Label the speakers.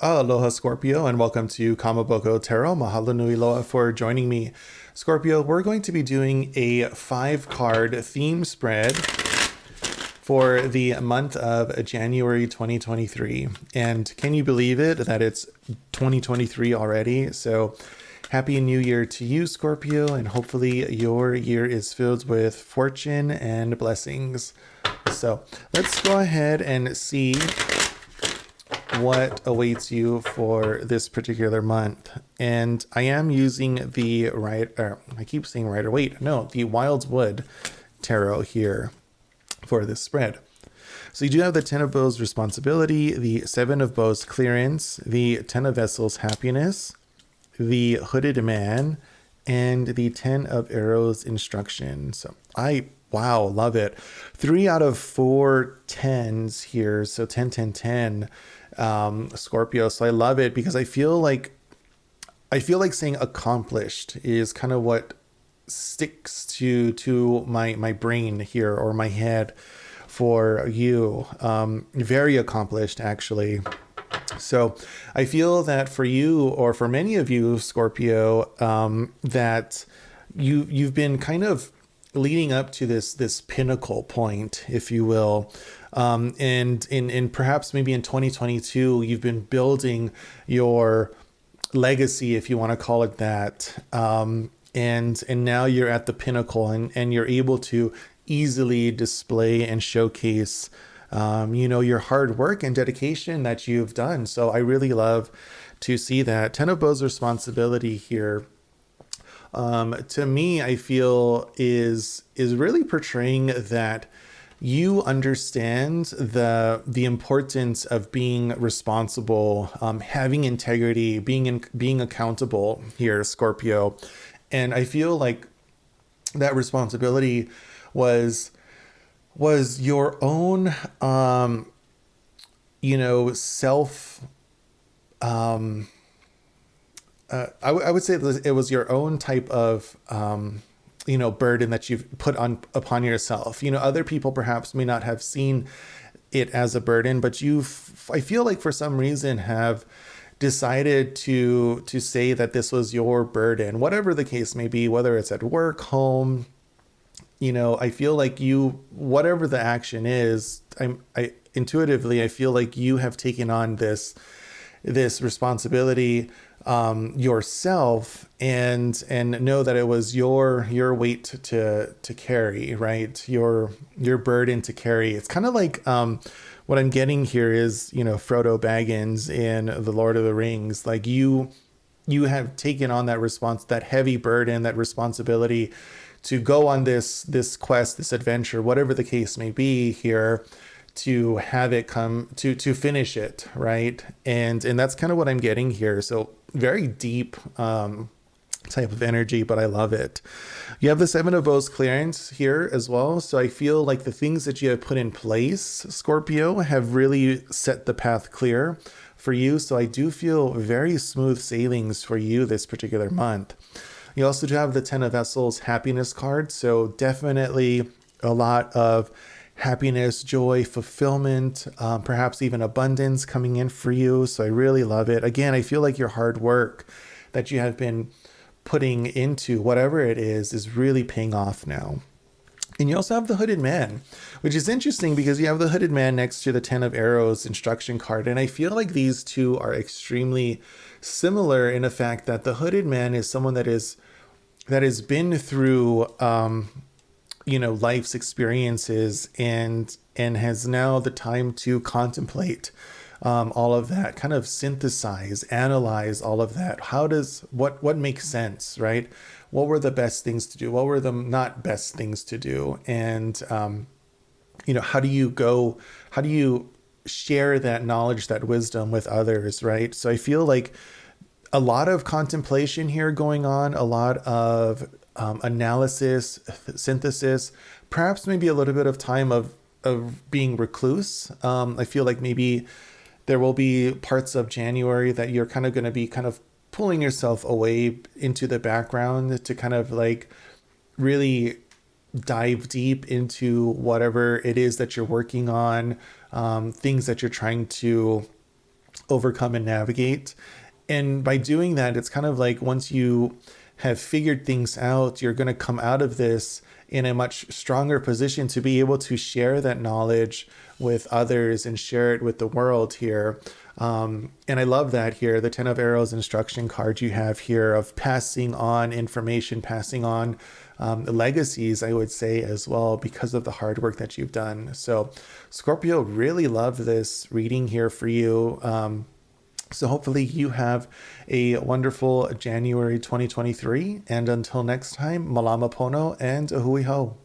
Speaker 1: Aloha Scorpio and welcome to Kamaboko Tarot. Mahalo nui loa for joining me. Scorpio, we're going to be doing a 5-card theme spread for the month of January 2023. And can you believe it that it's 2023 already? So happy new year to you, Scorpio, and hopefully your year is filled with fortune and blessings. So let's go ahead and see what awaits you for this particular month. And I am using the the Wildwood Tarot here for this spread. So you do have the 10 of Bows responsibility, the 7 of Bows clearance, the 10 of Vessels happiness, the Hooded Man, and the 10 of Arrows instruction. So wow, love it. 3 out of 4 10s here. So 10, 10, 10. Scorpio. So I love it because I feel like saying accomplished is kind of what sticks to my brain here, or my head, for you. Very accomplished, actually. So I feel that for you, or for many of you, Scorpio, that you've been kind of leading up to this pinnacle point, if you will. And in perhaps maybe in 2022, you've been building your legacy, if you want to call it that. And now you're at the pinnacle, and you're able to easily display and showcase, your hard work and dedication that you've done. So I really love to see that. 10 of Bows responsibility here, to me, I feel is really portraying that you understand the importance of being responsible, having integrity, being accountable here, Scorpio. And I feel like that responsibility was your own, self. I would say it was your own type of, burden that you've put upon yourself. Other people perhaps may not have seen it as a burden, but I feel like for some reason have decided to say that this was your burden, whatever the case may be, whether it's at work, home. I feel like whatever the action is, I intuitively, I feel like you have taken on this responsibility yourself, and know that it was your weight to carry, right? Your burden to carry. It's kind of like what I'm getting here is, Frodo Baggins in The Lord of the Rings. Like you have taken on that heavy burden, that responsibility to go on this quest, this adventure, whatever the case may be here, to have it come to finish it, right? And that's kind of what I'm getting here. So very deep type of energy, but I love it. You have the 7 of Bows clearance here as well. So I feel like the things that you have put in place, Scorpio, have really set the path clear for you. So I do feel very smooth sailings for you this particular month. You also do have the 10 of Vessels happiness card. So definitely a lot of happiness, joy, fulfillment, perhaps even abundance coming in for you. So I really love it. Again, I feel like your hard work that you have been putting into whatever it is really paying off now. And you also have the Hooded Man, which is interesting because you have the Hooded Man next to the 10 of Arrows instruction card. And I feel like these two are extremely similar in the fact that the Hooded Man is someone that has been through, life's experiences, and has now the time to contemplate all of that, kind of synthesize, analyze all of that. What makes sense, right? What were the best things to do? What were the not best things to do? And, how do you share that knowledge, that wisdom with others, right? So I feel like a lot of contemplation here going on, a lot of analysis, synthesis, perhaps maybe a little bit of time of being recluse. I feel like maybe there will be parts of January that you're kind of going to be kind of pulling yourself away into the background to kind of like really dive deep into whatever it is that you're working on, things that you're trying to overcome and navigate. And by doing that, it's kind of like once you have figured things out, you're going to come out of this in a much stronger position to be able to share that knowledge with others and share it with the world here. And I love that here, the 10 of Arrows instruction card you have here of passing on information, passing on legacies, I would say, as well, because of the hard work that you've done. So Scorpio, really love this reading here for you. So hopefully you have a wonderful January 2023. And until next time, malama pono and ahui ho.